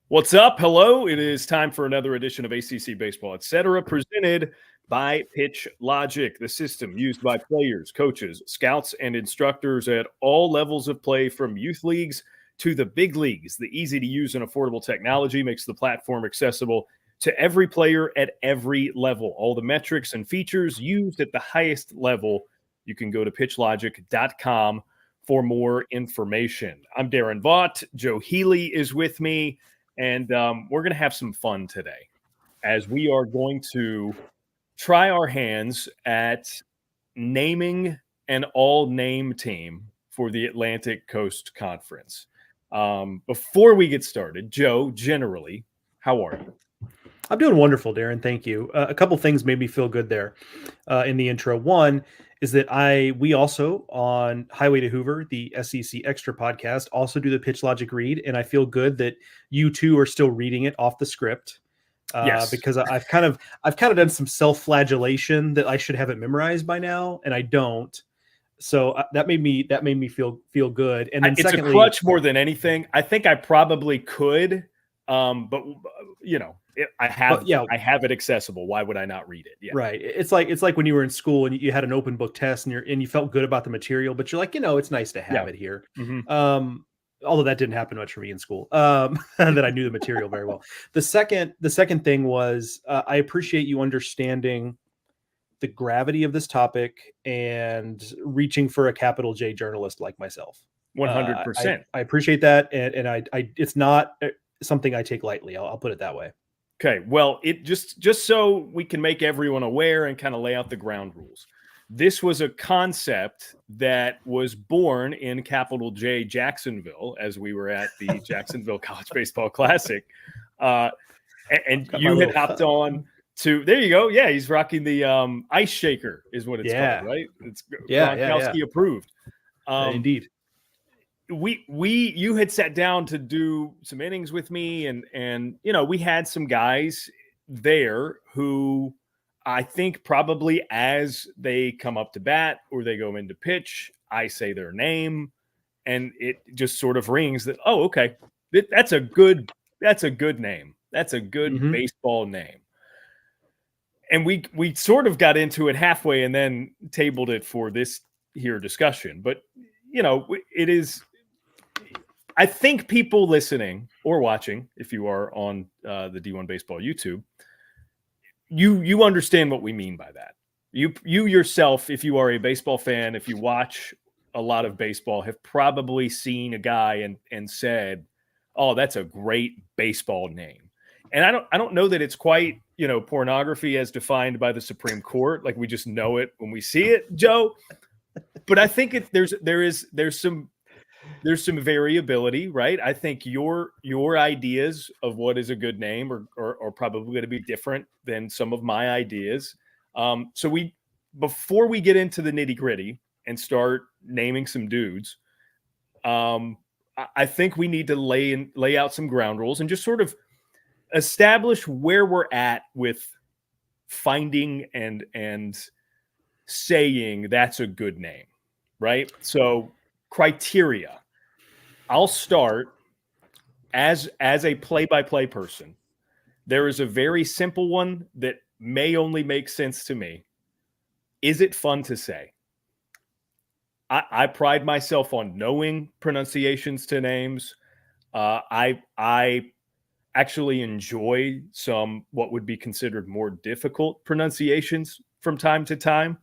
What's up? Hello. It is time for another edition of ACC Baseball Etc. presented by Pitch Logic, the system used by players, coaches, scouts, and instructors at all levels of play from youth leagues to the big leagues. The easy to use and affordable technology makes the platform accessible to every player at every level. All the metrics and features used at the highest level. You can go to pitchlogic.com for more information. I'm Daron Vaught. Joe Healy is with me. And we're going to have some fun today as we are going to try our hands at naming an all-name team for the Atlantic Coast Conference. Before we get started, Joe, generally, how are you? I'm doing wonderful, Daron. Thank you. A couple things made me feel good there in the intro. One is that we also on Highway to Hoover, the SEC Extra podcast, also do the Pitch Logic read, and I feel good that you two are still reading it off the script. Yes, because I've kind of done some self-flagellation that I should have it memorized by now, and I don't. So that made me feel good. And then it's secondly, a crutch more than anything. I think I probably could, but I have it accessible. Why would I not read it? Yeah. Right. It's like when you were in school and you had an open book test and you felt good about the material, but you're like, it's nice to have it here. Mm-hmm. Although that didn't happen much for me in school, that I knew the material very well. The second thing was I appreciate you understanding the gravity of this topic and reaching for a capital J journalist like myself. 100%. I appreciate that. And I it's not something I take lightly. I'll put it that way. Okay, well, it just so we can make everyone aware and kind of lay out the ground rules. This was a concept that was born in capital J Jacksonville as we were at the Jacksonville College Baseball Classic. And you had hopped on to, there you go. Yeah, he's rocking the ice shaker is what it's called, right? It's Gronkowski approved. Indeed. You had sat down to do some innings with me and we had some guys there who I think probably as they come up to bat or they go into pitch, I say their name and it just sort of rings that, oh, okay, that's a good name. That's a good baseball name. And we sort of got into it halfway and then tabled it for this here discussion. But it is, I think people listening or watching, if you are on the D1 Baseball YouTube, you understand what we mean by that. You yourself, if you are a baseball fan, if you watch a lot of baseball, have probably seen a guy and said, "Oh, that's a great baseball name." And I don't know that it's quite pornography as defined by the Supreme Court, like we just know it when we see it, Joe. But I think there's some variability, right? I think your ideas of what is a good name are probably going to be different than some of my ideas. So before we get into the nitty gritty and start naming some dudes, I think we need to lay out some ground rules and just sort of establish where we're at with finding and saying that's a good name, right? So criteria. I'll start as a play-by-play person. There is a very simple one that may only make sense to me. Is it fun to say? I pride myself on knowing pronunciations to names. I actually enjoy some what would be considered more difficult pronunciations from time to time.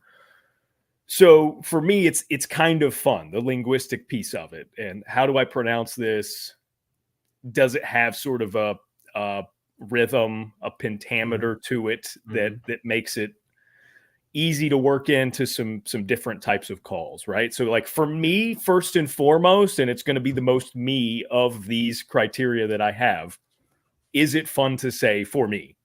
So for me, it's kind of fun, the linguistic piece of it. And how do I pronounce this? Does it have sort of a rhythm, a pentameter to it that makes it easy to work into some different types of calls, right? So like for me, first and foremost, and it's going to be the most me of these criteria that I have, is it fun to say for me?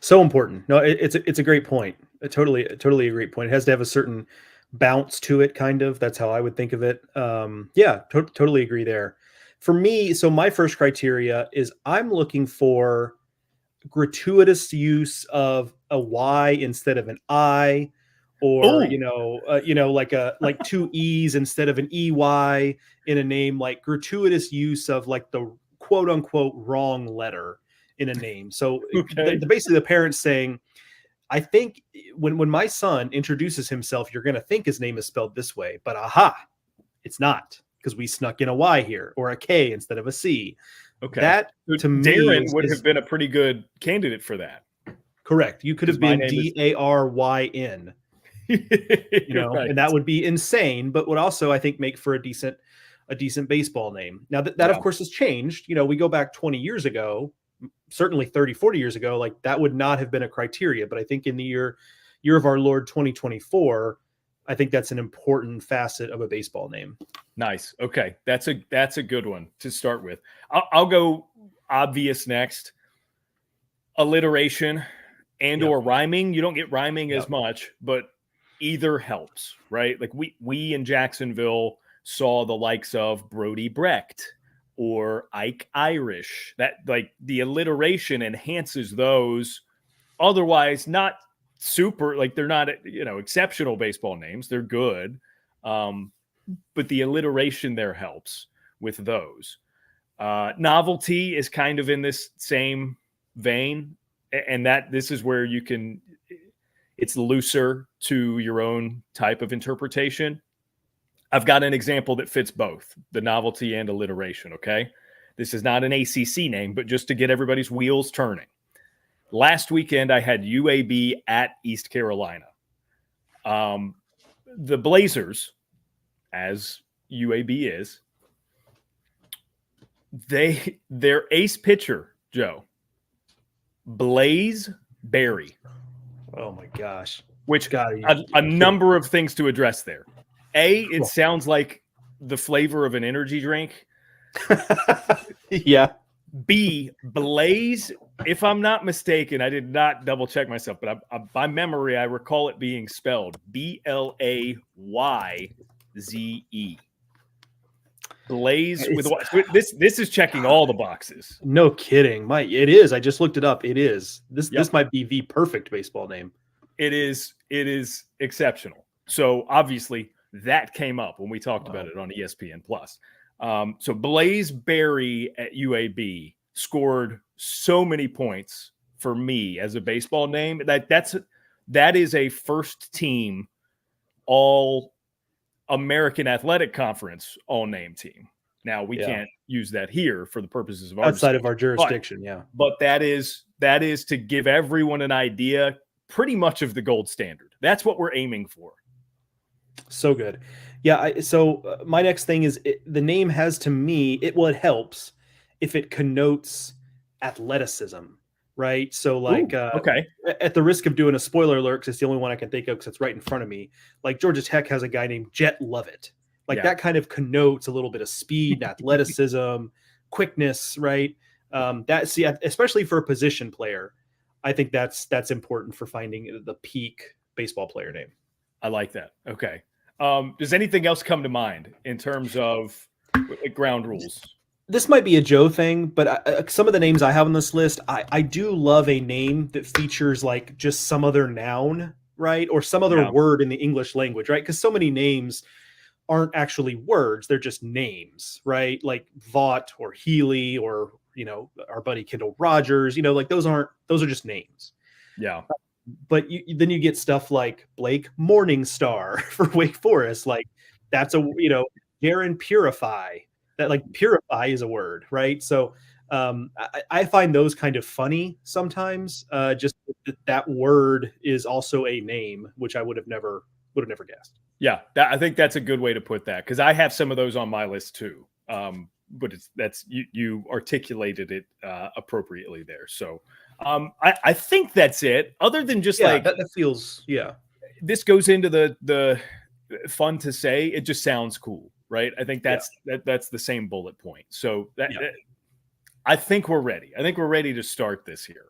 So important. No, it's a great point. Totally a great point. It has to have a certain bounce to it, kind of. That's how I would think of it. Totally agree there. For me, so my first criteria is I'm looking for gratuitous use of a Y instead of an I, or like two E's instead of an EY in a name, like gratuitous use of like the quote unquote wrong letter in a name. So Okay. basically the parents saying, I think when my son introduces himself, you're going to think his name is spelled this way, but aha, it's not, because we snuck in a Y here or a K instead of a C. Okay. That to me Daron would have been a pretty good candidate for that. Correct. You could have been Daryn, Right. and that would be insane, but would also, I think, make for a decent baseball name. Now that of course has changed. We go back 20 years ago, certainly 30, 40 years ago, like that would not have been a criteria. But I think in the year of our Lord 2024, I think that's an important facet of a baseball name. Nice. Okay. That's a good one to start with. I'll go obvious next. Alliteration and or rhyming. You don't get rhyming as much, but either helps, right? Like we in Jacksonville saw the likes of Brody Brecht or Ike Irish. That, like, the alliteration enhances those otherwise not super, like, they're not, exceptional baseball names. They're good. But the alliteration there helps with those. Novelty is kind of in this same vein, and that this is where it's looser to your own type of interpretation. I've got an example that fits both the novelty and alliteration. Okay. This is not an ACC name, but just to get everybody's wheels turning. Last weekend, I had UAB at East Carolina. The Blazers, as UAB is, their ace pitcher, Joe, Blaze Berry. Oh my gosh. Which got a number of things to address there. A, it sounds like the flavor of an energy drink. Yeah. B, Blaze, if I'm not mistaken, I did not double check myself, but by memory, I recall it being spelled Blaze. Blaze with what? This is checking all the boxes. No kidding. It is. I just looked it up. It is. This might be the perfect baseball name. It is exceptional. So obviously that came up when we talked about it on ESPN Plus. So Blaze Berry at UAB scored so many points for me as a baseball name. That is a first team all American Athletic Conference all name team. Now we can't use that here for the purposes of outside of our jurisdiction. But that is to give everyone an idea pretty much of the gold standard. That's what we're aiming for. So good. Yeah. So my next thing is the name has, to me, it helps if it connotes athleticism, right? So like, okay. At the risk of doing a spoiler alert, because it's the only one I can think of because it's right in front of me. Like Georgia Tech has a guy named Jet Lovett. Like that kind of connotes a little bit of speed, athleticism, quickness, right? Especially for a position player, I think that's important for finding the peak baseball player name. I like that. Okay. Does anything else come to mind in terms of ground rules? This might be a Joe thing, but some of the names I have on this list, I do love a name that features like just some other noun, right? Or some other word in the English language, right? Because so many names aren't actually words. They're just names, right? Like Vaught or Healy or, our buddy Kendall Rogers, like those are just names. Yeah. But then you get stuff like Blake Morningstar for Wake Forest. Like that's Darren Purify. That like purify is a word, right? So I find those kind of funny sometimes. Just that word is also a name, which I would have never guessed. Yeah, I think that's a good way to put that, because I have some of those on my list too. But you articulated it appropriately there. So I think that's it. Other than just that feels This goes into the fun to say. It just sounds cool, right? I think that's the same bullet point. So I think we're ready. I think we're ready to start this here.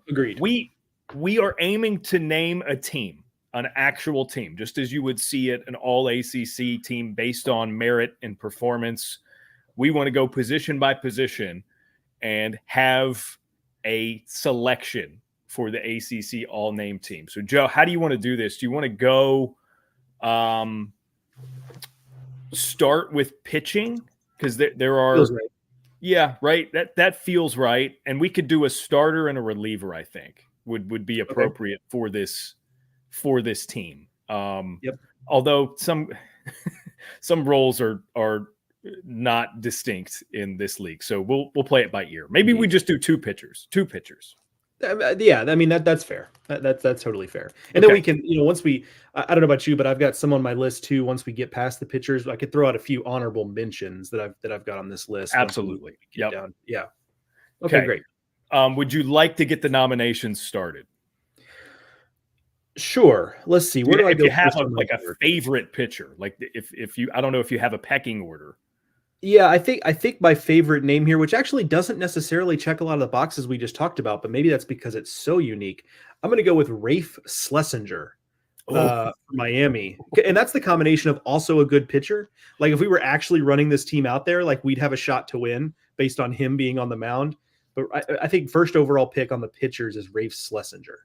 Agreed. We are aiming to name a team, an actual team, just as you would see it, an all ACC team based on merit and performance. We want to go position by position and have a selection for the ACC all name team. So Joe, how do you want to do this? Do you want to go start with pitching? Because there are Yeah, right. That feels right. And we could do a starter and a reliever, I think, would be appropriate for this team. Yep. Although some roles are not distinct in this league. So we'll play it by ear. Maybe we just do two pitchers. Yeah, I mean that's fair. That's totally fair. And then we can, once I don't know about you, but I've got some on my list too. Once we get past the pitchers, I could throw out a few honorable mentions that I've got on this list. Absolutely. Yep. Down. Yeah. Okay, great. Would you like to get the nominations started? Sure. Let's see. Where do I go? If you have a favorite pitcher, like if you, I don't know if you have a pecking order. Yeah, I think my favorite name here, which actually doesn't necessarily check a lot of the boxes we just talked about, but maybe that's because it's so unique. I'm going to go with Rafe Schlesinger, Miami, and that's the combination of also a good pitcher. Like if we were actually running this team out there, like we'd have a shot to win based on him being on the mound. But I think first overall pick on the pitchers is Rafe Schlesinger.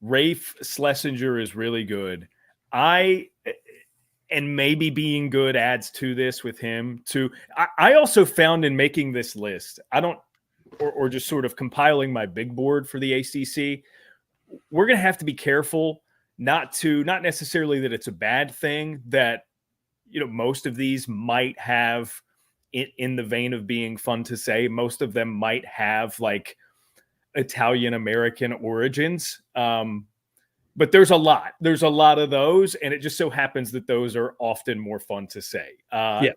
Rafe Schlesinger is really good. And maybe being good adds to this with him too. I also found in making this list, or just sort of compiling my big board for the ACC, we're going to have to be careful not necessarily that it's a bad thing that, most of these might have in the vein of being fun to say, most of them might have like Italian American origins. But there's a lot of those, and it just so happens that those are often more fun to say.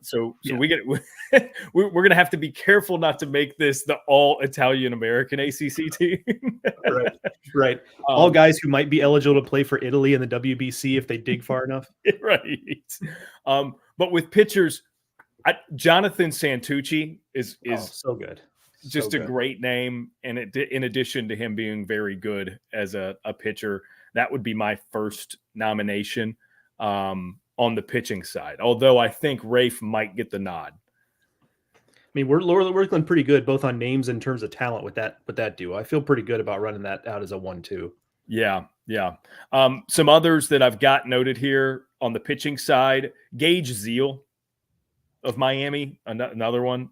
So we're going to have to be careful not to make this the all Italian American ACC team. Right. All guys who might be eligible to play for Italy in the WBC if they dig far enough. Right. But with pitchers, Jonathan Santucci is so good. Just a great name, and in addition to him being very good as a pitcher, that would be my first nomination on the pitching side. Although I think Rafe might get the nod. I mean, we're working pretty good both on names and in terms of talent with that duo. I feel pretty good about running that out as a 1-2. Yeah. Some others that I've got noted here on the pitching side: Gage Zeal of Miami, another one.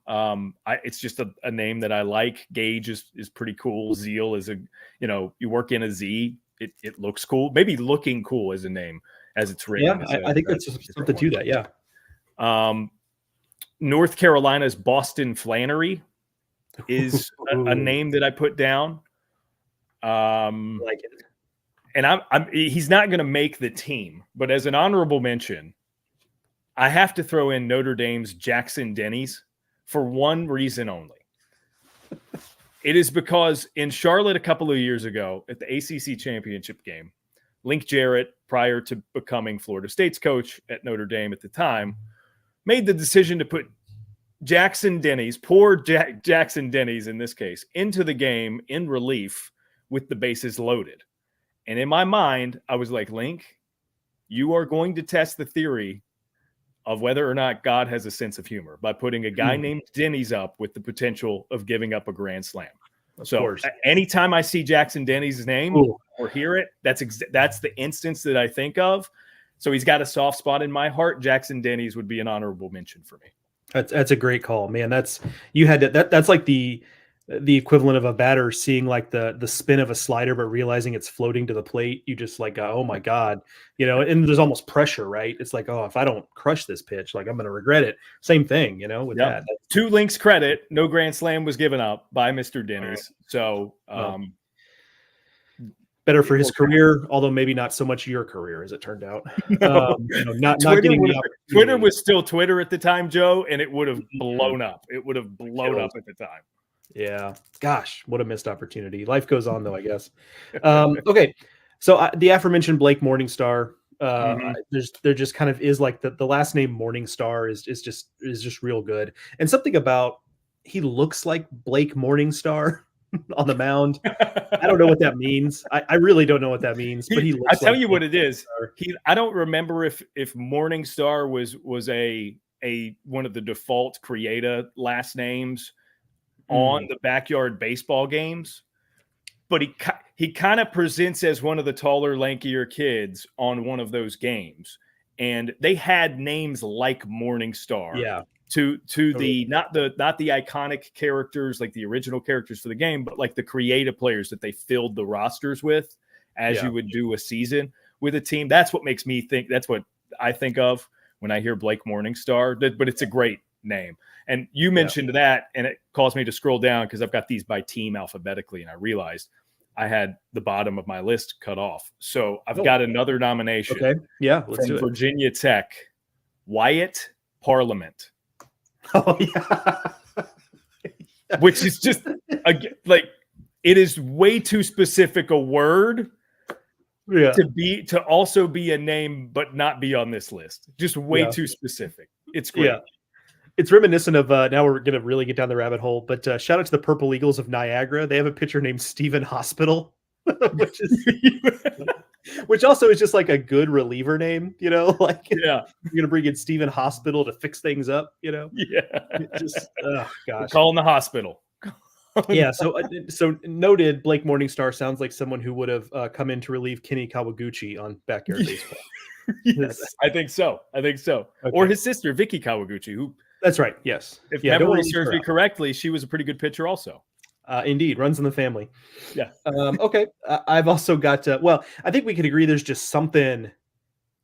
It's just a name that I like. Gage is pretty cool. Zeal is you work in a Z. It looks cool. Maybe looking cool as a name as it's written. Yeah, I think that's something to that. Yeah. North Carolina's Boston Flannery is a name that I put down. I like it. And he's not going to make the team, but as an honorable mention, I have to throw in Notre Dame's Jackson Denny's for one reason only. It is because in Charlotte a couple of years ago at the ACC championship game, Link Jarrett, prior to becoming Florida State's coach at Notre Dame at the time, made the decision to put Jackson Denny's, Jackson Denny's in this case, into the game in relief with the bases loaded. And in my mind, I was like, Link, you are going to test the theory of whether or not God has a sense of humor by putting a guy named Denny's up with the potential of giving up a grand slam. Of course. Anytime I see Jackson Denny's name or hear it, that's the instance that I think of. So he's got a soft spot in my heart. Jackson Denny's would be an honorable mention for me. That's a great call, man. That's like the equivalent of a batter seeing like the spin of a slider, but realizing it's floating to the plate. You just like, oh my God, and there's almost pressure, right? It's like, oh, if I don't crush this pitch, like I'm going to regret it. Same thing, with that. To Link's credit, no grand slam was given up by Mr. Denny's. So better for his career, although maybe not so much your career as it turned out. Not getting the opportunity. Twitter was still Twitter at the time, Joe, and it would have blown up. It would have blown up at the time. Yeah. Gosh, what a missed opportunity. Life goes on though, I guess. Okay. So the aforementioned Blake Morningstar, there just kind of is like the last name Morningstar is just real good. And something about he looks like Blake Morningstar on the mound. I don't know what that means. I really don't know what that means, but he looks I tell you what it is. I don't remember if Morningstar was a one of the default Creata last names on the backyard baseball games, but he kind of presents as one of the taller, lankier kids on one of those games, and they had names like Morningstar. Yeah. to the not the iconic characters, like the original characters for the game, but like the creative players that they filled the rosters with, as you would do a season with a team. That's what makes me think. That's what I think of when I hear Blake Morningstar. But it's a great name. And you mentioned that, and it caused me to scroll down because I've got these by team alphabetically, and I realized I had the bottom of my list cut off. So I've got another nomination. Okay. Yeah. Let's do it. Virginia Tech, Wyatt Parliament. Oh, yeah. Which is just like, it is way too specific a word to also be a name, but not be on this list. Just way too specific. It's great. Yeah. It's reminiscent of now we're going to really get down the rabbit hole, but shout out to the Purple Eagles of Niagara. They have a pitcher named Stephen Hospital, which also is just like a good reliever name, you know, like you're going to bring in Stephen Hospital to fix things up, you know? Yeah. Just, oh gosh. Calling the hospital. Yeah. So noted Blake Morningstar sounds like someone who would have come in to relieve Kenny Kawaguchi on Backyard Baseball. Yes, I think so. Okay. Or his sister, Vicky Kawaguchi, who. That's right. Yes. If memory serves me correctly, she was a pretty good pitcher also. Indeed. Runs in the family. Yeah. Okay. I've also got, I think we could agree there's just something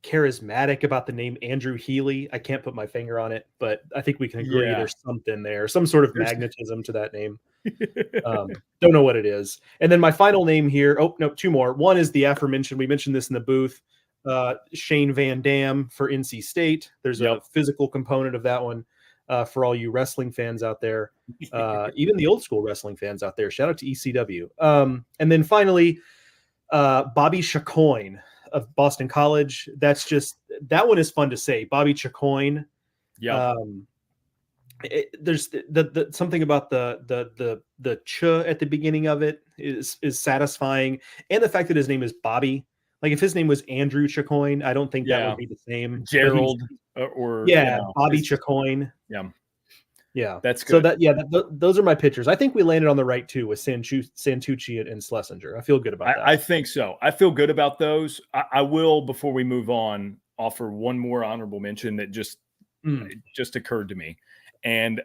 charismatic about the name Andrew Healy. I can't put my finger on it, but I think we can agree there's something there, some sort of magnetism to that name. Don't know what it is. And then my final name here. Oh, no, two more. One is the aforementioned, we mentioned this in the booth, Shane Van Dam for NC State. There's a physical component of that one. For all you wrestling fans out there, even the old school wrestling fans out there, shout out to ECW. And then finally, Bobby Chacoin of Boston College. That one is fun to say. Bobby Chacoin. Yeah. There's the something about the ch at the beginning of it is satisfying, and the fact that his name is Bobby. Like if his name was Andrew Chacoin, I don't think that would be the same. Gerald or Bobby Chacoin. Yeah, that's good. So those are my pitchers. I think we landed on the right two with Santucci and Schlesinger. I feel good about that. I think so. I feel good about those. I will, before we move on, offer one more honorable mention that just occurred to me. And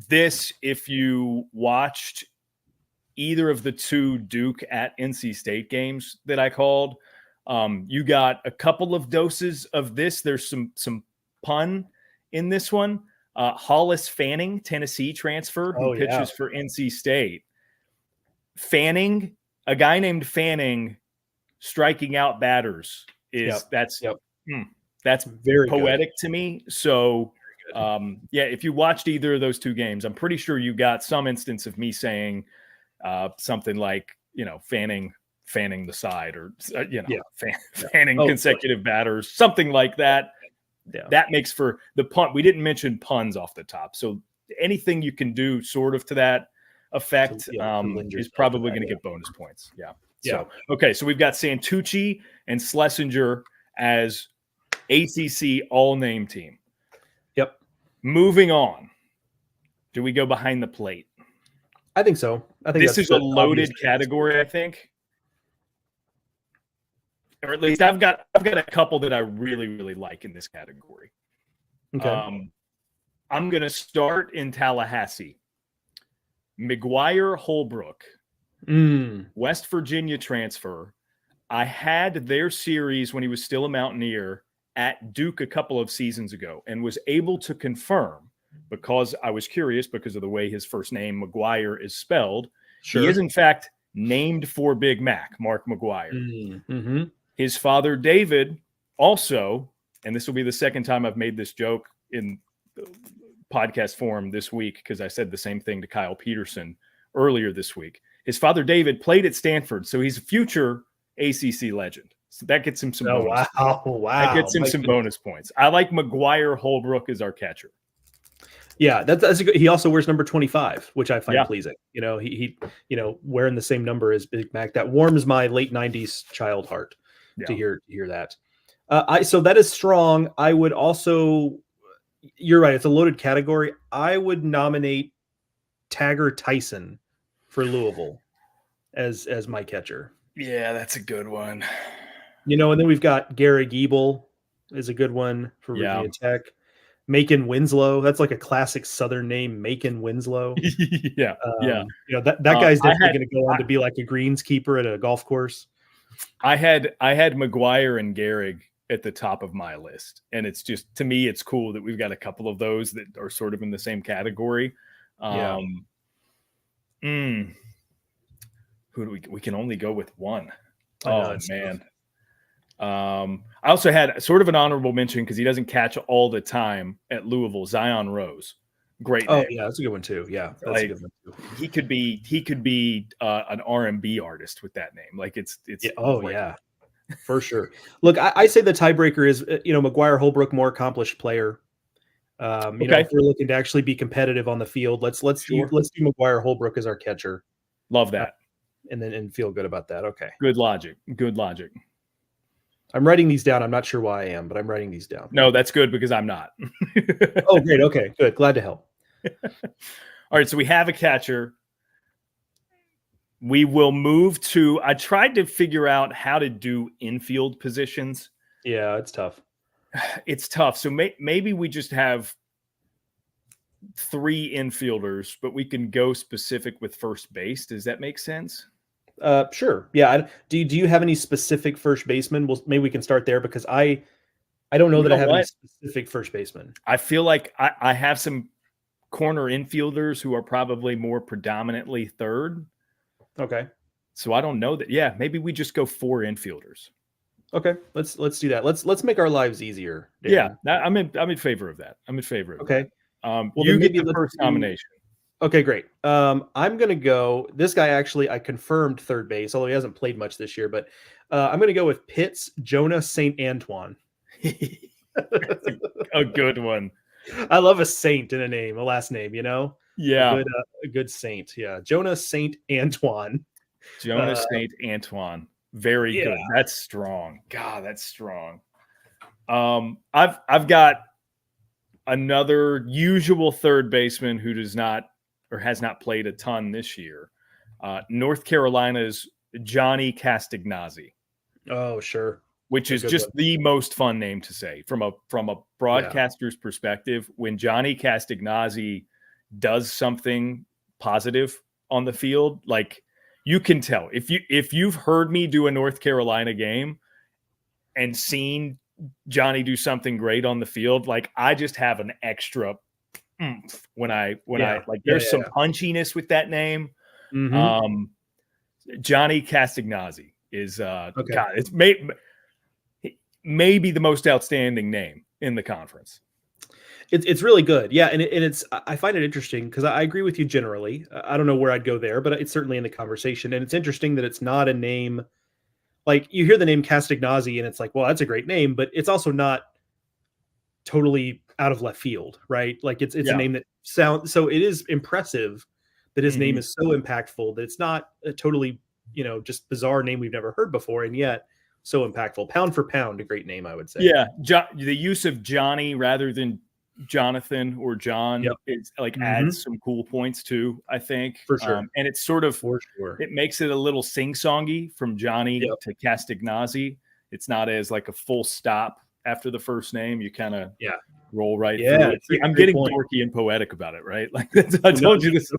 this, if you watched either of the two Duke at NC State games that I called, you got a couple of doses of this. There's some pun in this one. Hollis Fanning, Tennessee transfer, who pitches for NC State. Fanning, a guy named Fanning, striking out batters that's very poetic to me. So if you watched either of those two games, I'm pretty sure you got some instance of me saying something like, Fanning the side, or fanning consecutive batters, something like that. Yeah. That makes for the punt. We didn't mention puns off the top, so anything you can do sort of to that effect is probably going to get bonus points. So okay, so we've got Santucci and Schlesinger as ACC all-name team. Yep. Moving on, do we go behind the plate? I think so. I think this is a loaded category. I think, or at least I've got a couple that I really, really like in this category. Okay. I'm going to start in Tallahassee. McGuire Holbrook, West Virginia transfer. I had their series when he was still a Mountaineer at Duke a couple of seasons ago, and was able to confirm, because I was curious because of the way his first name, McGuire, is spelled. Sure. He is, in fact, named for Big Mac, Mark McGuire. Mm-hmm. His father, David, also, and this will be the second time I've made this joke in podcast form this week, because I said the same thing to Kyle Peterson earlier this week. His father, David, played at Stanford, so he's a future ACC legend. So that gets him some bonus points. Wow. That gets him some bonus points. I like McGuire Holbrook as our catcher. Yeah, that's a good. He also wears number 25, which I find pleasing. He wearing the same number as Big Mac. That warms my late 90s child heart to hear that. So that is strong. I would also, you're right, it's a loaded category. I would nominate Tagger Tyson for Louisville as my catcher. Yeah, that's a good one. And then we've got Gary Giebel is a good one for Virginia Tech. Macon Winslow. That's like a classic Southern name, Macon Winslow. Yeah. That guy's definitely going to go on to be like a greenskeeper at a golf course. I had McGuire and Gehrig at the top of my list, and it's just, to me, it's cool that we've got a couple of those that are sort of in the same category. Who do we can only go with one. Oh man. I also had sort of an honorable mention because he doesn't catch all the time at Louisville. Zion Rose, great name. Yeah, that's a good one too. Yeah, that's a good one too. He could be an R&B artist with that name. Like it's yeah, for sure. Look, I say the tiebreaker is McGuire Holbrook, more accomplished player. If we're looking to actually be competitive on the field, let's do McGuire Holbrook as our catcher. Love that, and feel good about that. Okay, good logic. I'm writing these down. I'm not sure why I am, but I'm writing these down. No, that's good because I'm not. Oh, great. Okay, good. Glad to help. All right, so we have a catcher. We will move to, I tried to figure out how to do infield positions. Yeah, it's tough. It's tough. So maybe we just have 3 infielders, but we can go specific with first base. Does that make sense? Sure. Yeah. Do you have any specific first baseman? Well, maybe we can start there because I don't know that I have any specific first baseman. I feel like I have some corner infielders who are probably more predominantly third. Okay. So I don't know that. Yeah, maybe we just go 4 infielders. Okay, let's do that. Let's make our lives easier. Daron. Yeah, I'm in favor of that. I'm in favor of that. Well, you get the first nomination. Okay, great. I'm gonna go. This guy actually, I confirmed third base, although he hasn't played much this year. But I'm gonna go with Pitt's Jonah St. Antoine. A good one. I love a saint in a last name. Yeah, a good saint. Yeah, Jonah St. Antoine. Jonah St. Antoine. Very good. That's strong. God, that's strong. I've got another usual third baseman who does not or has not played a ton this year. North Carolina's Johnny Castignazzi. Oh, sure. Which is just the most fun name to say from a broadcaster's perspective. When Johnny Castignazzi does something positive on the field, like, you can tell if you've heard me do a North Carolina game and seen Johnny do something great on the field, like, I just have an extra when I there's some punchiness with that name. Mm-hmm. Johnny Castignazzi is God, it's maybe the most outstanding name in the conference. It's really good. Yeah. And it's, I find it interesting because I agree with you generally. I don't know where I'd go there, but it's certainly in the conversation. And it's interesting that it's not a name, like, you hear the name Castignazzi and it's like, well, that's a great name, but it's also not totally out of left field, right? Like, it's a name that sounds, so it is impressive that his name is so impactful that it's not a totally, just bizarre name we've never heard before. And yet so impactful. Pound for pound, a great name, I would say. Yeah. The use of Johnny rather than Jonathan or John is like adds some cool points too, I think, for sure. And it's sort of it makes it a little sing-songy from Johnny to Castignazzi. It's not as like a full stop after the first name. You kind of roll right through it. I'm getting dorky and poetic about it, right? Like, I told you this.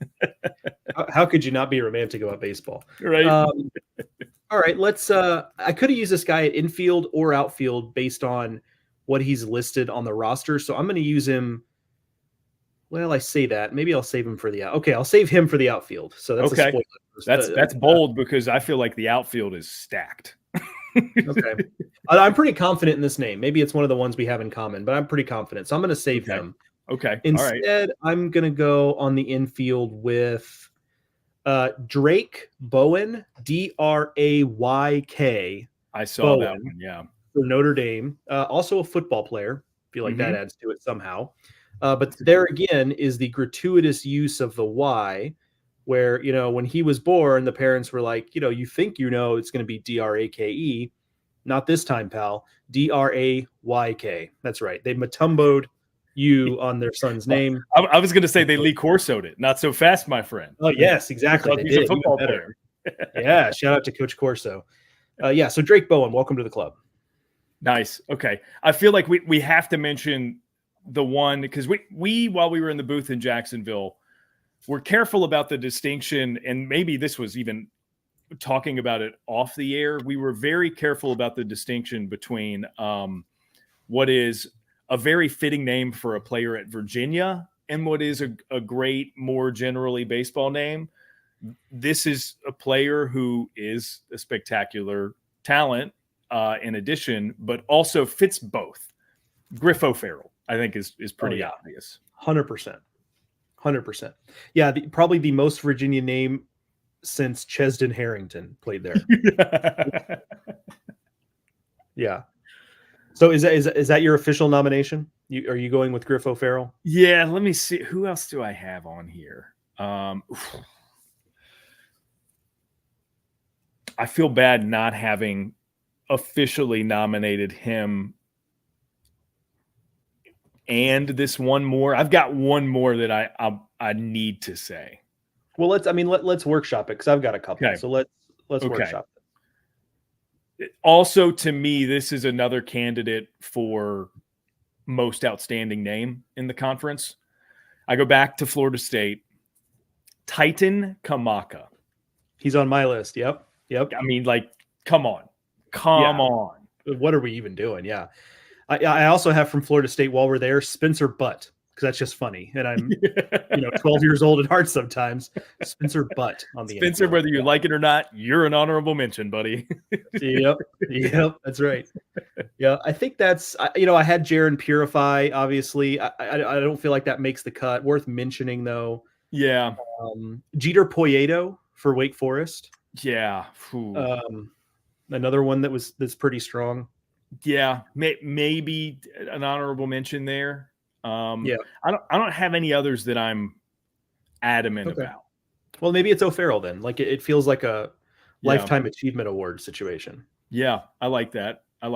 How could you not be romantic about baseball, right? All right, let's. I could have used this guy at infield or outfield based on what he's listed on the roster. So I'm going to use him. Well, I say that. Maybe I'll save him for the out. Okay, I'll save him for the outfield. So that's a spoiler. That's bold because I feel like the outfield is stacked. Okay. I'm pretty confident in this name. Maybe it's one of the ones we have in common, but I'm pretty confident. So I'm going to save him. Okay. Instead, I'm going to go on the infield with Drake Bowen, Drayk. I saw that one, yeah. For Notre Dame, also a football player. I feel like that adds to it somehow. But there again is the gratuitous use of the Y, where, when he was born, the parents were like, you think it's going to be Drake. Not this time, pal. Drayk. That's right. They Matumboed you on their son's name. I was going to say they Lee Corso'd it. Not so fast, my friend. Oh, yes, exactly. They did. He's a football player. Yeah, shout out to Coach Corso. So Drake Bowen, welcome to the club. Nice. Okay. I feel like we have to mention the one, because we while we were in the booth in Jacksonville, were careful about the distinction, and maybe this was even talking about it off the air. We were very careful about the distinction between what is a very fitting name for a player at Virginia and what is a great, more generally baseball name. This is a player who is a spectacular talent in addition, but also fits both. Griff O'Farrell, I think, is pretty obvious. 100%. 100%. Yeah, probably the most Virginia name since Chesden Harrington played there. Yeah. So is that your official nomination? Are you going with Griff O'Farrell? Yeah, let me see. Who else do I have on here? I feel bad not having officially nominated him and this one more. I've got one more that I need to say. Well, let's workshop it because I've got a couple. Okay. So let's workshop it. Also, to me, this is another candidate for most outstanding name in the conference. I go back to Florida State. Titan Kamaka. He's on my list. Yep. I mean, like, come on. On. What are we even doing? Yeah. I also have from Florida State while we're there, Spencer Butt, because that's just funny. And I'm 12 years old at heart sometimes. Spencer Butt on the Spencer, whether you like it or not, you're an honorable mention, buddy. Yep, that's right. Yeah, I think that's I had Jaron Purify, obviously. I don't feel like that makes the cut. Worth mentioning though. Yeah. Jeter Poyeto for Wake Forest. Yeah. Another one that's pretty strong. Yeah, maybe an honorable mention there. Yeah, I don't have any others that I'm adamant about. Well, maybe it's O'Farrell then. Like it feels like a lifetime achievement award situation. Yeah, I like that. Come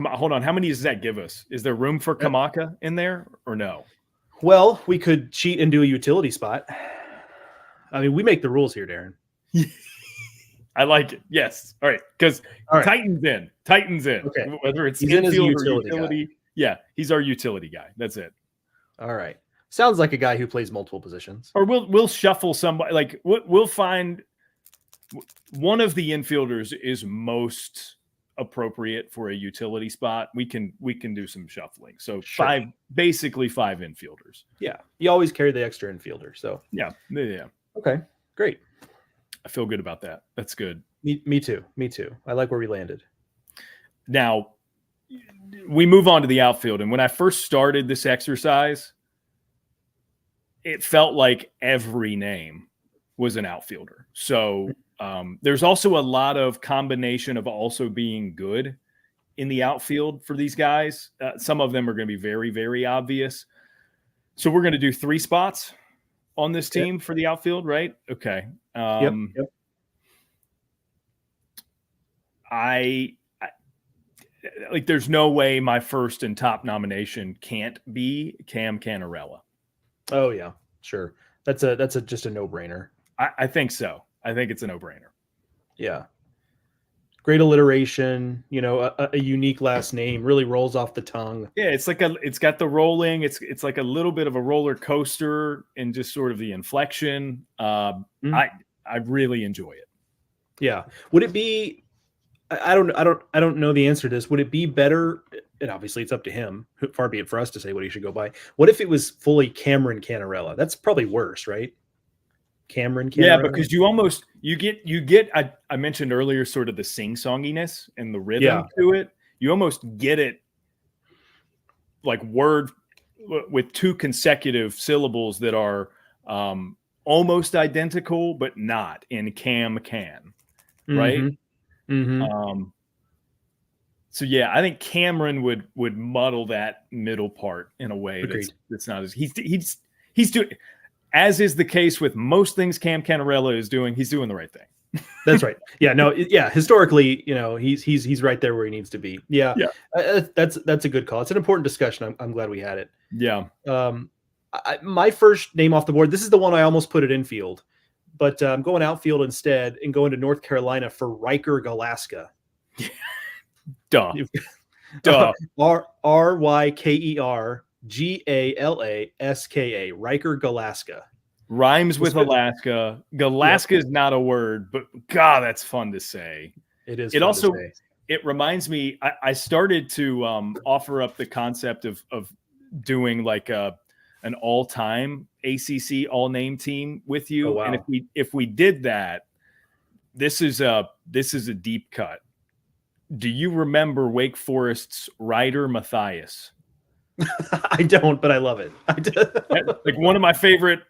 on, hold on. How many does that give us? Is there room for Kamaka in there or no? Well, we could cheat and do a utility spot. I mean, we make the rules here, Daron. I like it. Yes. All right. Because Titans in. Okay. Whether it's he's in as a utility. Yeah, he's our utility guy. That's it. All right. Sounds like a guy who plays multiple positions. Or we'll shuffle somebody. Like we'll find one of the infielders is most appropriate for a utility spot. We can do some shuffling. So basically five infielders. Yeah. You always carry the extra infielder. So yeah. Okay. Great. I feel good about that. That's good. Me too. I like where we landed. Now, we move on to the outfield. And when I first started this exercise, it felt like every name was an outfielder. So there's also a lot of combination of also being good in the outfield for these guys. Some of them are going to be very, very obvious. So we're going to do 3 spots on this team for the outfield, right? Okay. Yep. I like, there's no way my first and top nomination can't be Cam Cannarella. Oh yeah, sure. That's just a no-brainer. I think so. I think it's a no-brainer. Yeah. Great alliteration, a unique last name, really rolls off the tongue. Yeah, it's got the rolling. It's like a little bit of a roller coaster and just sort of the inflection. I really enjoy it. Yeah. Would it be? I don't know the answer to this. Would it be better? And obviously, it's up to him. Far be it for us to say what he should go by. What if it was fully Cameron Cannarella? That's probably worse, right? Cameron Cannarella? Yeah, because you get I mentioned earlier sort of the sing-songiness and the rhythm to it. You almost get it like word with 2 consecutive syllables that are almost identical, but not in Cam Can, right? Mm-hmm. So yeah, I think Cameron would muddle that middle part in a way that's not as he's doing. As is the case with most things Cam Cannarella is doing, he's doing the right thing. That's right. Yeah, no, yeah. Historically, he's right there where he needs to be. Yeah. That's a good call. It's an important discussion. I'm glad we had it. Yeah. My first name off the board. This is the one I almost put it infield, but I'm going outfield instead and going to North Carolina for Riker Galaska. Duh. Duh. Rykergalaska. Riker Galaska. Rhymes with Alaska. Galaska is not a word, but God, that's fun to say. It is. It also, it reminds me, I started to offer up the concept of doing like an all-time ACC all-name team with you. Oh, wow. And if we did that, this is a deep cut. Do you remember Wake Forest's Ryder Matthias? I don't, but I love it. Like one of my favorite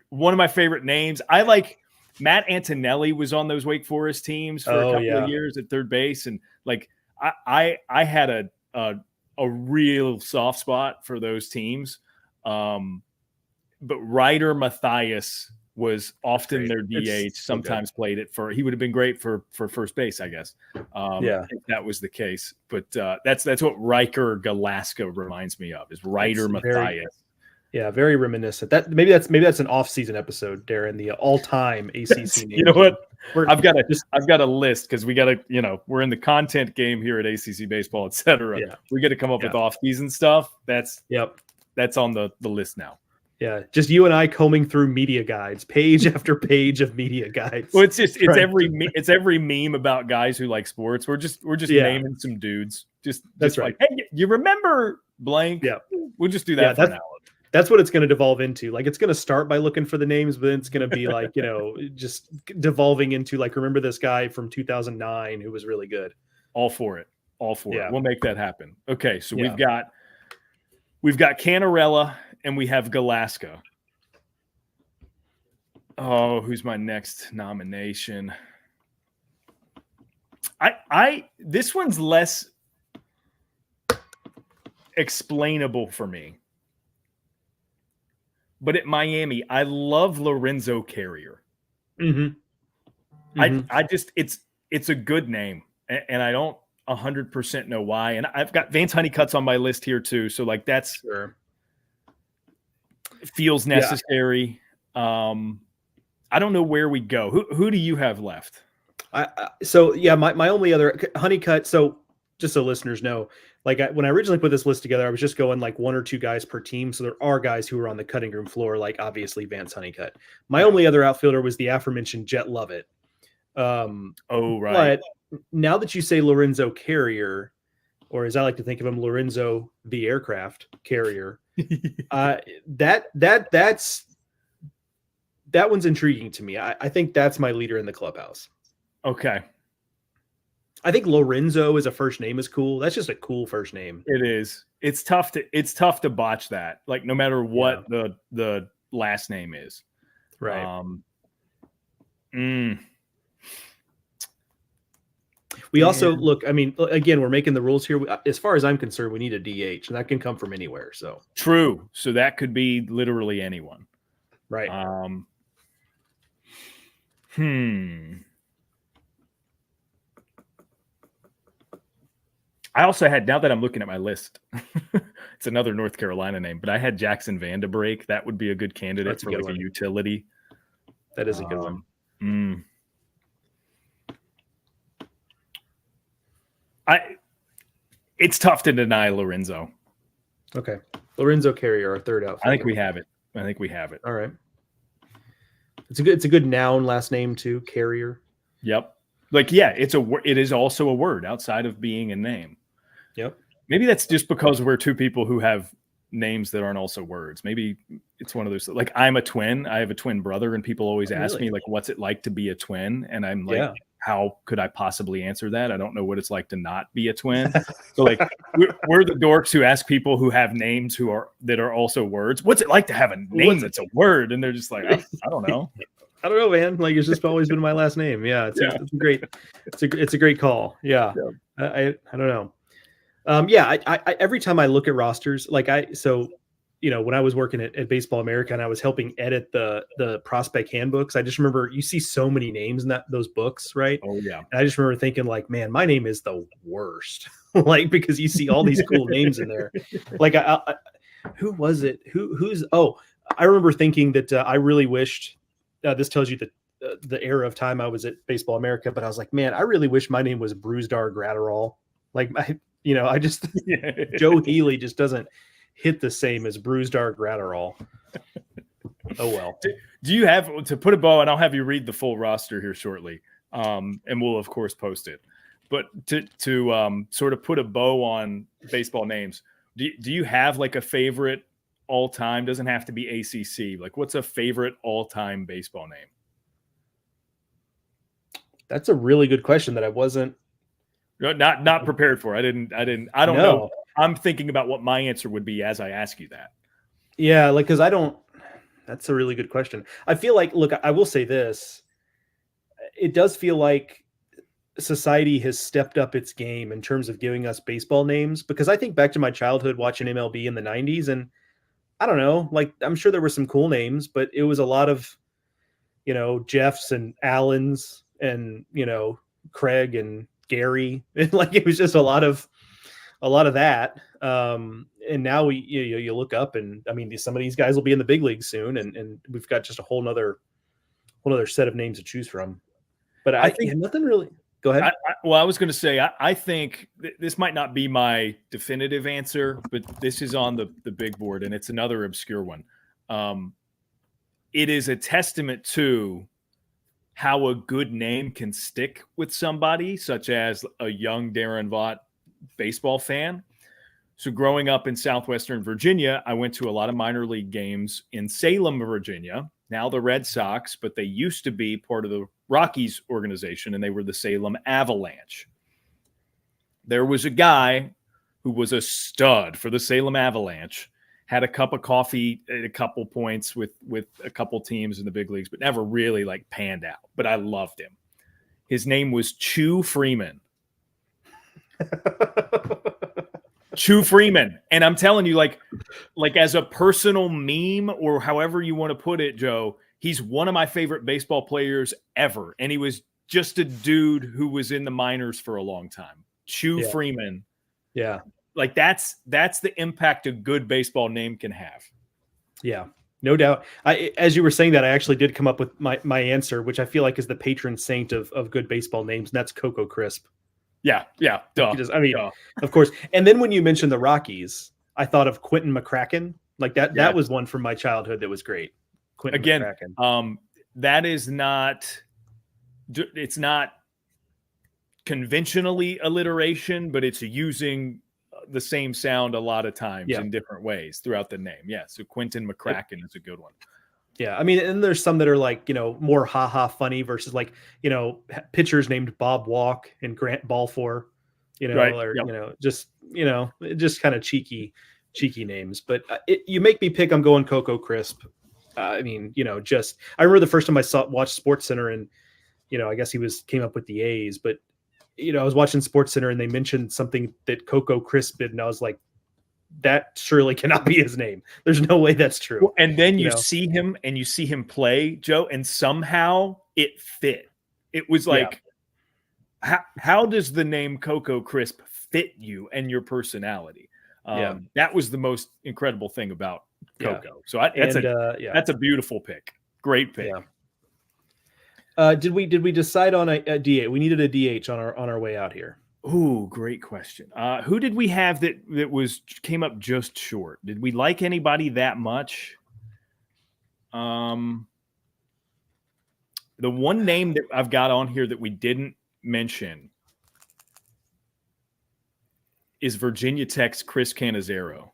names. I like Matt Antonelli was on those Wake Forest teams for a couple of years at third base, and like I had a real soft spot for those teams. But Ryder Matthias was often their DH, sometimes played it for, he would have been great for first base, I guess. If that was the case. But that's what Riker Galaska reminds me of, is Ryder Matthias. Very reminiscent. That maybe that's an off-season episode, Daron, the all-time ACC name. You know what? I've got a list, because we got to, we're in the content game here at ACC Baseball, etc. Yeah. We got to come up with off-season stuff. That's on the list now. Yeah, just you and I combing through media guides, page after page of media guides. Well, it's every meme about guys who like sports. We're just naming some dudes. That's right. Like, hey, you remember blank? Yeah, we'll just do that for now. That's what it's going to devolve into. Like, it's going to start by looking for the names, but then it's going to be like, just devolving into like, remember this guy from 2009 who was really good. All for it. We'll make that happen. Okay, so we've got Canarella. And we have Galaska. Oh, who's my next nomination? This one's less explainable for me. But at Miami, I love Lorenzo Carrier. I just, it's a good name, and I don't 100% know why. And I've got Vance Honeycutt's on my list here too. So like that's feels necessary. I don't know where we go. Who do you have left? My only other Honeycutt. So just so listeners know, like when I originally put this list together, I was just going like one or two guys per team. So there are guys who are on the cutting room floor, like obviously Vance Honeycutt. My only other outfielder was the aforementioned Jet Lovett. But now that you say Lorenzo Carrier, or as I like to think of him, Lorenzo the aircraft carrier, that one's intriguing to me. I think that's my leader in the clubhouse. Okay. I think Lorenzo as a first name is cool. That's just a cool first name. It is. It's tough to botch that. Like no matter what the last name is. Right. We also look, I mean, again, we're making the rules here. As far as I'm concerned, we need a DH, and that can come from anywhere. So true. So that could be literally anyone. Right. I also had, now that I'm looking at my list, it's another North Carolina name, but I had Jackson Vanderbrake. That would be a good candidate for like a utility. That is a good one. It's tough to deny Lorenzo. Okay. Lorenzo Carrier, our third outfielder. I think we have it. All right. It's a good noun last name too, Carrier. Yep. Like, yeah, it is also a word outside of being a name. Yep. Maybe that's just because we're two people who have names that aren't also words. Maybe it's one of those, like, I'm a twin. I have a twin brother, and people always ask me, like, what's it like to be a twin? And I'm like, how could I possibly answer that? I don't know what it's like to not be a twin. So like we're the dorks who ask people who have names that are also words, what's it like to have a name that's a word? And they're just like, I don't know. I don't know, man. Like, it's just always been my last name. Yeah. It's a great call. Yeah. I don't know. I every time I look at rosters, like when I was working at Baseball America and I was helping edit the prospect handbooks, I just remember you see so many names in those books, right? Oh yeah. And I just remember thinking, like, man, my name is the worst, like, because you see all these cool names in there. Like, who was it? I remember thinking that I really wished. This tells you the era of time I was at Baseball America, but I was like, man, I really wish my name was Bruisdar Gratterall. Like, I just Joe Healy just doesn't hit the same as Bruised Dark Gratterall. Oh well. Do you have to put a bow, and I'll have you read the full roster here shortly, and we'll of course post it. But to sort of put a bow on baseball names, do you have like a favorite all time? Doesn't have to be ACC. Like, what's a favorite all time baseball name? That's a really good question that I wasn't not prepared for. I don't know. I'm thinking about what my answer would be as I ask you that. Yeah, like because that's a really good question. I feel like, look, I will say this. It does feel like society has stepped up its game in terms of giving us baseball names, because I think back to my childhood watching MLB in the 90s, and I don't know, like I'm sure there were some cool names, but it was a lot of, Jeffs and Allens and, Craig and Gary. Like it was just a lot of that. And now you look up, and I mean, some of these guys will be in the big leagues soon, and we've got just a whole nother set of names to choose from. But I think nothing really. Go ahead. I was going to say, I think this might not be my definitive answer, but this is on the big board, and it's another obscure one. It is a testament to how a good name can stick with somebody, such as a young Daron Vaught baseball fan. So growing up in Southwestern Virginia, I went to a lot of minor league games in Salem, Virginia. Now the Red Sox, but they used to be part of the Rockies organization, and they were the Salem Avalanche. There was a guy who was a stud for the Salem Avalanche, had a cup of coffee at a couple points with a couple teams in the big leagues, but never really like panned out. But I loved him. His name was Chew Freeman. Chew Freeman. And I'm telling you, like as a personal meme, or however you want to put it, Joe, he's one of my favorite baseball players ever. And he was just a dude who was in the minors for a long time. Chew Freeman. Yeah. Like that's the impact a good baseball name can have. Yeah, no doubt. As you were saying that, I actually did come up with my answer, which I feel like is the patron saint of good baseball names, and that's Coco Crisp. Yeah. Duh. Of course. And then when you mentioned the Rockies, I thought of Quentin McCracken. Like that. Yeah. That was one from my childhood that was great. Quentin McCracken. That is not. It's not conventionally alliteration, but it's using the same sound a lot of times in different ways throughout the name. Yeah. So Quentin McCracken is a good one. Yeah. I mean, and there's some that are like, more haha funny versus like, pitchers named Bob Walk and Grant Balfour, or, just kind of cheeky names. But you make me pick, I'm going Coco Crisp. I mean, I remember the first time I watched SportsCenter, and, I guess he came up with the A's, but I was watching SportsCenter and they mentioned something that Coco Crisp did, and I was like, that surely cannot be his name. There's no way that's true. Well, and then you see him play, Joe, and somehow it fit. It was like, how does the name Coco Crisp fit you and your personality? That was the most incredible thing about Coco. So that's a beautiful pick. Great pick. Yeah. Did we decide on a DH? We needed a DH on our way out here. Ooh, great question. Who did we have that came up just short? Did we like anybody that much? The one name that I've got on here that we didn't mention is Virginia Tech's Chris Cannizzaro.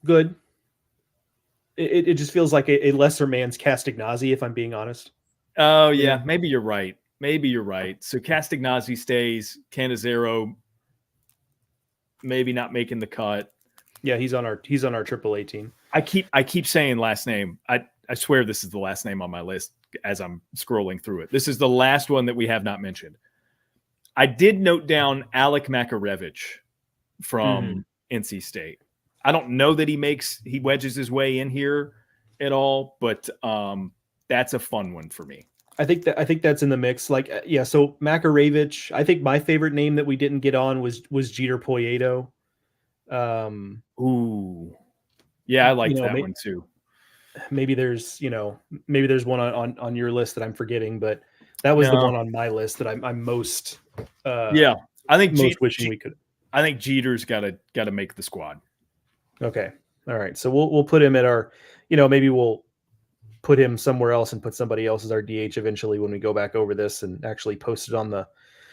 Good. It just feels like a lesser man's Castagnazzi, if I'm being honest. Oh, yeah. Maybe you're right. So Castagnazzi stays. Cannizzaro maybe not making the cut. Yeah, he's on our AAA team. I keep saying last name. I swear this is the last name on my list as I'm scrolling through it. This is the last one that we have not mentioned. I did note down Alec Makarevich from NC State. I don't know that he wedges his way in here at all, but that's a fun one for me. I think that's in the mix. Like, so Makarevich, I think my favorite name that we didn't get on was Jeter Poyeto. Ooh. Yeah, I like that one too. Maybe there's one on your list that I'm forgetting, but That was the one on my list that I'm most. I think most wishing we could. I think Jeter's got to make the squad. Okay, all right. So we'll put him at our. Maybe we'll put him somewhere else and put somebody else as our DH eventually when we go back over this and actually post it on the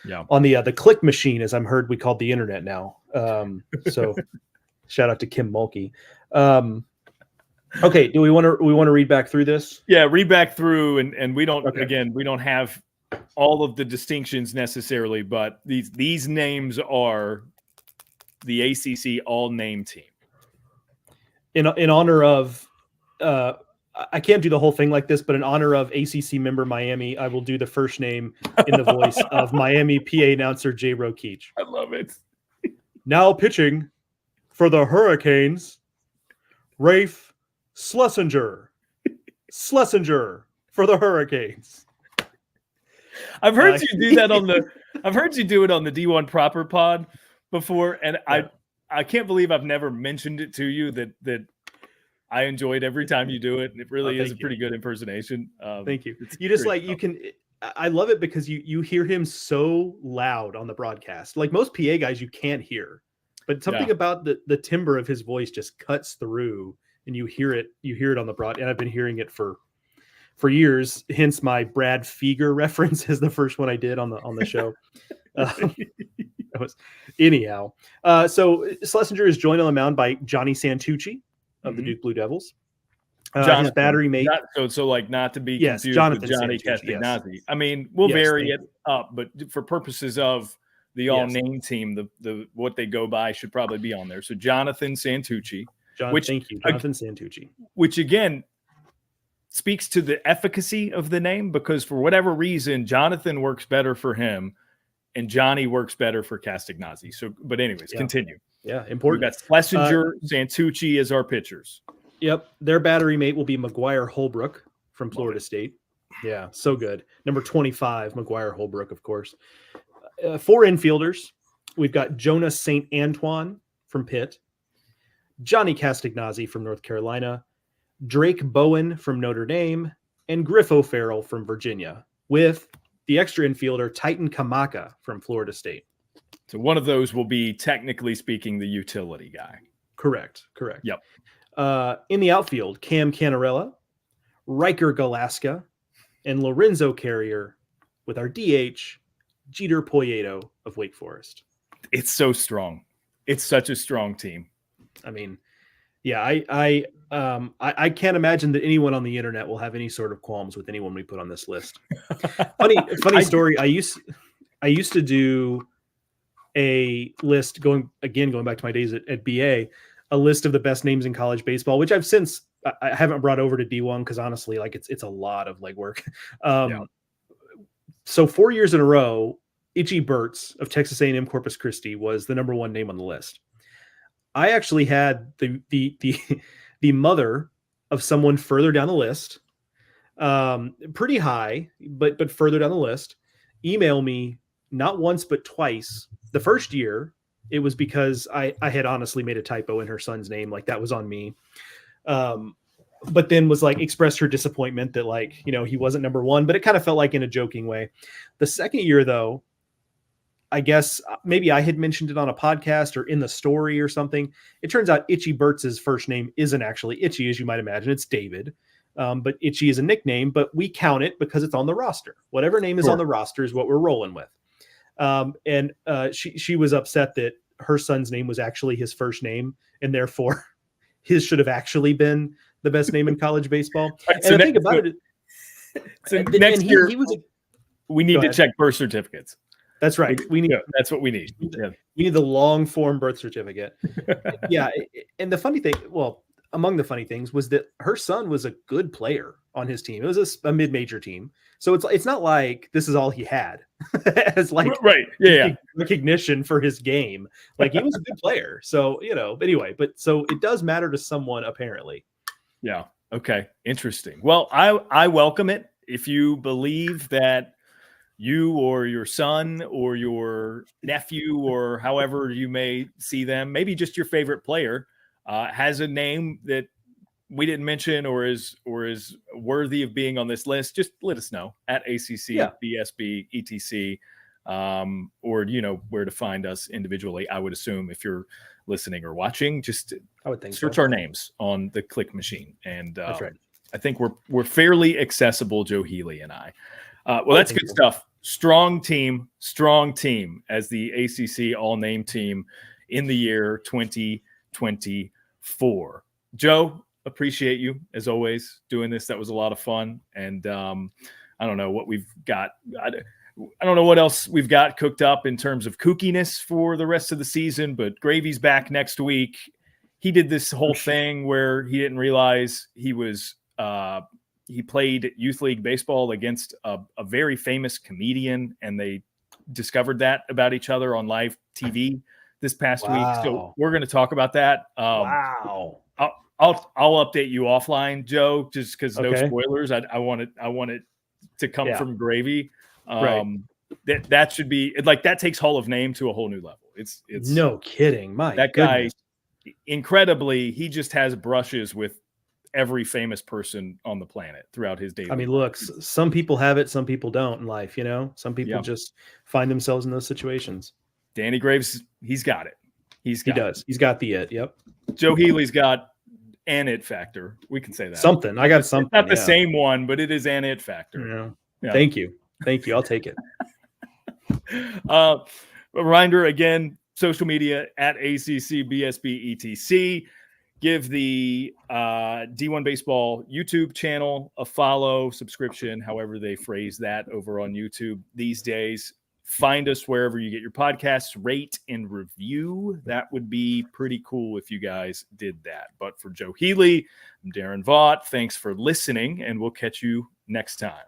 the click machine, as I'm heard we called the internet now. So shout out to Kim Mulkey. Okay, do we want to read back through this? Yeah, read back through, and we don't we don't have all of the distinctions necessarily, but these names are the ACC all name team. In honor of I can't do the whole thing like this, but in honor of ACC member Miami, I will do the first name in the voice of Miami PA announcer Jay Rokeach. I love it. Now pitching for the Hurricanes, Rafe Schlesinger. Schlesinger for the Hurricanes. I've heard you do that I've heard you do it on the D1 Proper Pod before, and I can't believe I've never mentioned it to you that I enjoy it every time you do it. And it really is a pretty good impersonation. Thank you. You just you can. I love it because you hear him so loud on the broadcast. Like most PA guys, you can't hear, but something about the timbre of his voice just cuts through, and you hear it. You hear it on the broad, and I've been hearing it for years. Hence my Brad Feger reference is the first one I did on the show. Anyhow. So Schlesinger is joined on the mound by Johnny Santucci of the Duke Blue Devils. His battery mate. Not to be confused with Johnny Castagnazzi. Yes. I mean, we'll vary it up, but for purposes of the all-name team, the what they go by should probably be on there. So Jonathan Santucci. Thank you, Jonathan Santucci. Which, again, speaks to the efficacy of the name, because for whatever reason, Jonathan works better for him and Johnny works better for Castagnazzi. So, but anyways, continue. Yeah, important. We've got Schlesinger, Santucci as our pitchers. Yep. Their battery mate will be McGuire Holbrook from Florida State. Yeah, so good. Number 25, McGuire Holbrook, of course. 4 infielders. We've got Jonas St. Antoine from Pitt, Johnny Castagnazzi from North Carolina, Drake Bowen from Notre Dame, and Griff O'Farrell from Virginia, with the extra infielder Titan Kamaka from Florida State. So one of those will be, technically speaking, the utility guy. Correct. Yep. In the outfield, Cam Canarella, Riker Galaska, and Lorenzo Carrier, with our DH, Jeter Poyeto of Wake Forest. It's so strong. It's such a strong team. I mean, yeah, I can't imagine that anyone on the internet will have any sort of qualms with anyone we put on this list. Funny story. I used to do a list going back to my days at BA, a list of the best names in college baseball, which I haven't brought over to D1 because honestly, like it's a lot of legwork. So 4 years in a row, Itchy Burtz of Texas A&M Corpus Christi was the number 1 name on the list. I actually had the mother of someone further down the list, pretty high, but further down the list, email me not once but twice. The first year, it was because I had honestly made a typo in her son's name, like that was on me. But then was like expressed her disappointment that he wasn't number 1, but it kind of felt like in a joking way. The second year, though, I guess maybe I had mentioned it on a podcast or in the story or something. It turns out Itchy Burtz's first name isn't actually Itchy, as you might imagine. It's David. But Itchy is a nickname, but we count it because it's on the roster. Whatever name is on the roster is what we're rolling with. And she was upset that her son's name was actually his first name, and therefore his should have actually been the best name in college baseball. Right, and the thing about it, so next year we need to check birth certificates. That's right. That's what we need. We need the long form birth certificate. Yeah. And the funny thing, among the funny things was that her son was a good player on his team. It was a mid-major team. So it's not like this is all he had as recognition for his game. Like he was a good player. So, so it does matter to someone apparently. Yeah. Okay. Interesting. Well, I welcome it. If you believe that you or your son or your nephew or however you may see them, maybe just your favorite player, has a name that we didn't mention or is worthy of being on this list, just let us know at ACC BSB etc. Or where to find us individually. I would assume if you're listening or watching, just I would think search our names on the click machine, and that's right. I think we're fairly accessible, Joe Healy and I. Well, that's good stuff. Strong team as the ACC all-name team in the year 2024. Joe, appreciate you as always doing this. That was a lot of fun, and I don't know what we've got. I don't know what else we've got cooked up in terms of kookiness for the rest of the season, but Gravy's back next week. He did this whole thing where he didn't realize he played youth league baseball against a very famous comedian, and they discovered that about each other on live TV this past week. So we're going to talk about that. Wow. I'll update you offline, Joe, just because no spoilers. I want it to come from Gravy. That should be like, that takes Hall of Name to a whole new level. It's no kidding. That guy, incredibly, he just has brushes with every famous person on the planet throughout his daily life. Look, some people have it, some people don't in life, some people just find themselves in those situations. Danny Graves, he's got it. He does. He's got the it. Yep. Joe Healy's got an it factor. We can say that. Something. I got something. It's not the same one, but it is an it factor. Yeah. Thank you. I'll take it. A reminder again, social media at ACC BSB etc. Give the D1 Baseball YouTube channel a follow, subscription, however they phrase that over on YouTube these days. Find us wherever you get your podcasts, rate and review. That would be pretty cool if you guys did that. But for Joe Healy, I'm Daron Vaught. Thanks for listening, and we'll catch you next time.